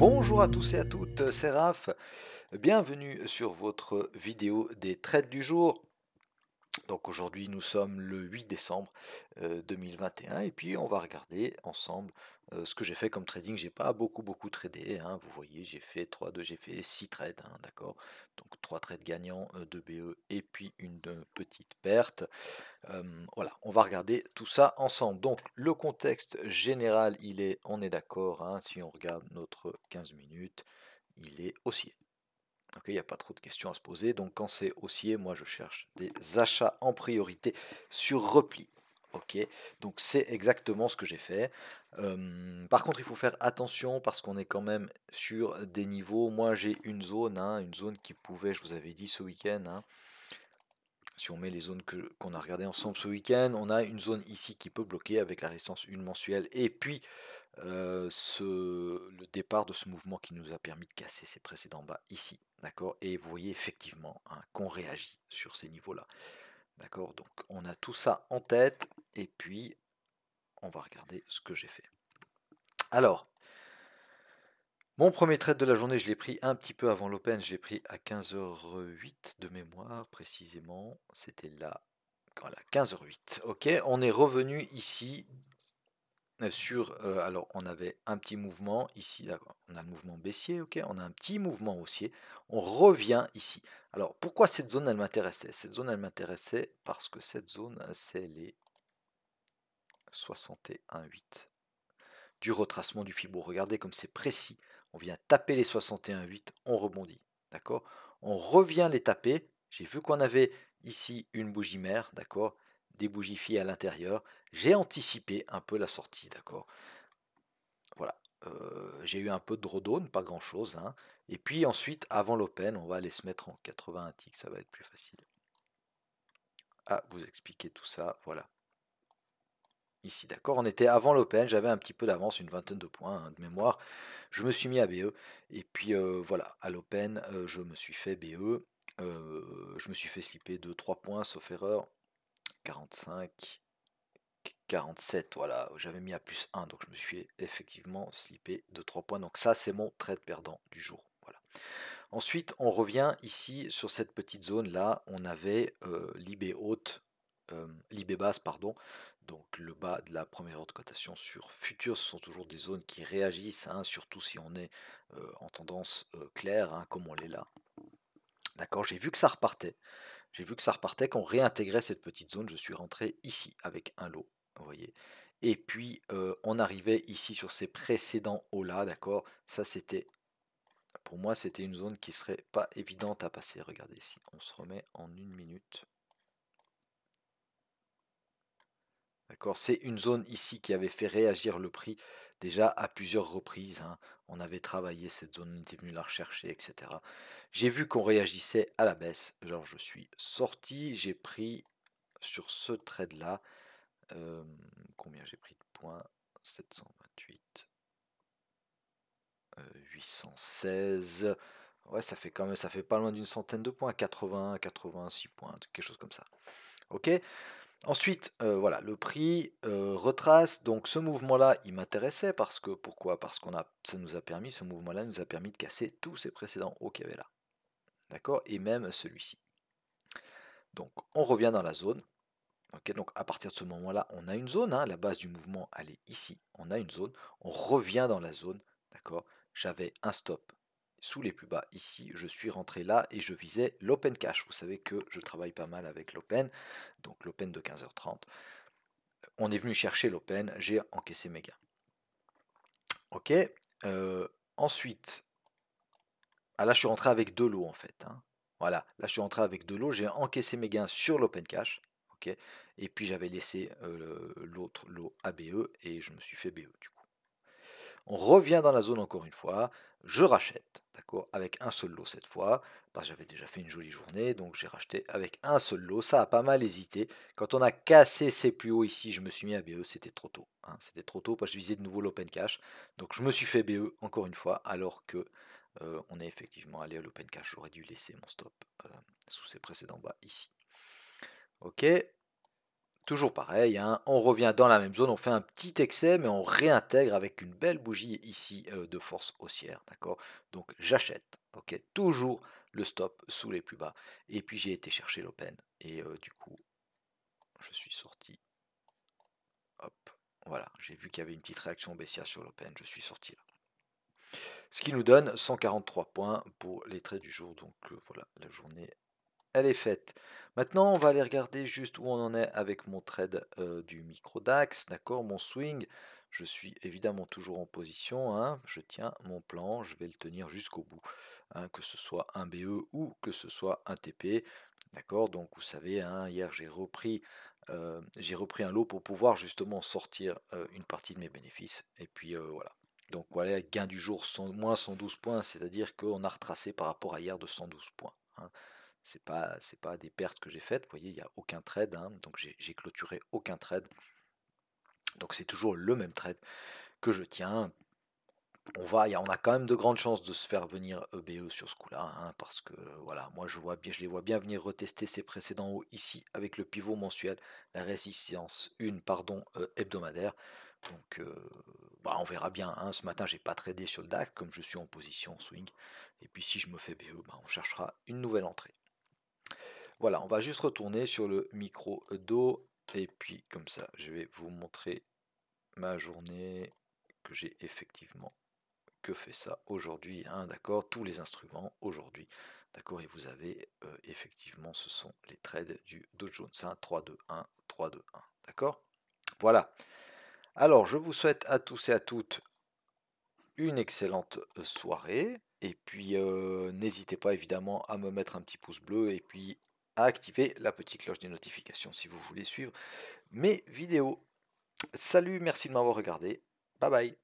Bonjour à tous et à toutes, c'est Raph. Bienvenue sur votre vidéo des trades du jour. Donc aujourd'hui nous sommes le 8 décembre 2021 et puis on va regarder ensemble ce que j'ai fait comme trading. J'ai pas beaucoup tradé, hein. Vous voyez, j'ai fait 3, 2, j'ai fait 6 trades, hein, d'accord. Donc 3 trades gagnants, 2 BE et puis une petite perte. Voilà, on va regarder tout ça ensemble. Donc le contexte général, on est d'accord, hein, si on regarde notre 15 minutes, il est haussier. Ok, il n'y a pas trop de questions à se poser. Donc quand c'est haussier, moi je cherche des achats en priorité sur repli. Ok, donc c'est exactement ce que j'ai fait. Par contre, il faut faire attention parce qu'on est quand même sur des niveaux. Moi j'ai une zone qui pouvait, je vous avais dit ce week-end, hein, si on met les zones qu'on a regardées ensemble ce week-end, on a une zone ici qui peut bloquer avec la résistance 1 mensuelle et puis le départ de ce mouvement qui nous a permis de casser ces précédents bas ici. D'accord. Et vous voyez effectivement, hein, qu'on réagit sur ces niveaux-là. D'accord. Donc on a tout ça en tête et puis on va regarder ce que j'ai fait. Alors, mon premier trade de la journée, je l'ai pris un petit peu avant l'open, je l'ai pris à 15h08 de mémoire précisément. C'était là, voilà, 15h08. Ok, on est revenu ici alors on avait un petit mouvement ici, d'accord, on a le mouvement baissier, ok, on a un petit mouvement haussier, on revient ici. Alors pourquoi cette zone elle m'intéressait? Cette zone elle m'intéressait parce que cette zone c'est les 61,8 du retracement du Fibo. Regardez comme c'est précis. On vient taper les 61,8, on rebondit. D'accord. On revient les taper. J'ai vu qu'on avait ici une bougie mère, d'accord, des bougies filles à l'intérieur. J'ai anticipé un peu la sortie, d'accord. Voilà. J'ai eu un peu de drawdown, pas grand chose, hein. Et puis ensuite, avant l'open, on va aller se mettre en 81 ticks, ça va être plus facile. Ah, vous expliquer tout ça, voilà. Ici, d'accord, on était avant l'open, j'avais un petit peu d'avance, une vingtaine de points, hein, de mémoire. Je me suis mis à BE, et puis voilà, à l'open, je me suis fait BE, je me suis fait slipper de 3 points, sauf erreur, 45, 47, voilà, j'avais mis à plus 1, donc je me suis effectivement slippé de 3 points, donc ça c'est mon trade perdant du jour, voilà. Ensuite, on revient ici sur cette petite zone là, on avait l'IB haute, l'IB basse, pardon, donc le bas de la première heure de cotation sur futur, ce sont toujours des zones qui réagissent, hein, surtout si on est en tendance claire, hein, comme on l'est là. D'accord, j'ai vu que ça repartait, qu'on réintégrait cette petite zone, je suis rentré ici avec un lot, vous voyez. Et puis on arrivait ici sur ces précédents hauts là, d'accord, ça c'était pour moi, c'était une zone qui serait pas évidente à passer. Regardez ici, on se remet en 1 minute. D'accord, c'est une zone ici qui avait fait réagir le prix déjà à plusieurs reprises, hein. On avait travaillé cette zone, on était venu la rechercher, etc. J'ai vu qu'on réagissait à la baisse. Alors je suis sorti, j'ai pris sur ce trade là, combien j'ai pris de points? 728, 816. Ouais, ça fait quand même, ça fait pas loin d'une centaine de points, 80, 86 points, quelque chose comme ça. Ok. Ensuite, voilà, le prix retrace. Donc ce mouvement-là, il m'intéressait parce que pourquoi? Parce ça nous a permis, ce mouvement-là nous a permis de casser tous ces précédents hauts qu'il y avait là. D'accord? Et même celui-ci. Donc on revient dans la zone. Ok, donc à partir de ce moment-là, on a une zone, hein, la base du mouvement, elle est ici. On a une zone. On revient dans la zone. D'accord? J'avais un stop sous les plus bas ici, je suis rentré là et je visais l'open cash. Vous savez que je travaille pas mal avec l'open, donc l'open de 15h30. On est venu chercher l'open, j'ai encaissé mes gains. Ok. Ensuite, ah là je suis rentré avec deux lots en fait, hein. Voilà, là je suis rentré avec deux lots, j'ai encaissé mes gains sur l'open cash. Ok. Et puis j'avais laissé l'autre lot ABE et je me suis fait BE du coup. On revient dans la zone encore une fois, je rachète, d'accord, avec un seul lot cette fois, parce que j'avais déjà fait une jolie journée, donc j'ai racheté avec un seul lot, ça a pas mal hésité. Quand on a cassé ces plus hauts ici, je me suis mis à BE, c'était trop tôt, hein, c'était trop tôt parce que je visais de nouveau l'open cash, donc je me suis fait BE encore une fois, alors que on est effectivement allé à l'open cash, j'aurais dû laisser mon stop sous ces précédents bas ici. Ok, Toujours pareil, hein, on revient dans la même zone, on fait un petit excès, mais on réintègre avec une belle bougie ici de force haussière, d'accord? Donc j'achète, ok? Toujours le stop sous les plus bas. Et puis j'ai été chercher l'open. Et du coup, je suis sorti. Hop, voilà, j'ai vu qu'il y avait une petite réaction baissière sur l'open, je suis sorti là. Ce qui nous donne 143 points pour les trades du jour. Donc voilà, la journée elle est faite. Maintenant, on va aller regarder juste où on en est avec mon trade du micro DAX, d'accord, mon swing. Je suis évidemment toujours en position, hein, je tiens mon plan, je vais le tenir jusqu'au bout, hein, que ce soit un BE ou que ce soit un TP, d'accord. Donc vous savez, hein, hier j'ai repris un lot pour pouvoir justement sortir une partie de mes bénéfices. Et puis voilà. Donc voilà, gain du jour moins 112 points, c'est-à-dire qu'on a retracé par rapport à hier de 112 points, hein. C'est pas des pertes que j'ai faites, vous voyez, il n'y a aucun trade, hein, donc j'ai clôturé aucun trade. Donc c'est toujours le même trade que je tiens. On a quand même de grandes chances de se faire venir EBE sur ce coup-là, hein, parce que voilà, moi je les vois bien venir retester ces précédents hauts ici avec le pivot mensuel, la résistance une pardon hebdomadaire. Donc bah, on verra bien, hein. Ce matin j'ai pas tradé sur le DAX comme je suis en position swing. Et puis si je me fais BE, bah, on cherchera une nouvelle entrée. Voilà, on va juste retourner sur le micro d'eau et puis comme ça, je vais vous montrer ma journée que j'ai effectivement que fait ça aujourd'hui, hein, d'accord, tous les instruments aujourd'hui, d'accord, et vous avez effectivement, ce sont les trades du Dow Jones, hein, 3-2-1, 3-2-1, d'accord. Voilà. Alors, je vous souhaite à tous et à toutes une excellente soirée. Et puis, n'hésitez pas évidemment à me mettre un petit pouce bleu et puis à activer la petite cloche des notifications si vous voulez suivre mes vidéos. Salut, merci de m'avoir regardé. Bye bye.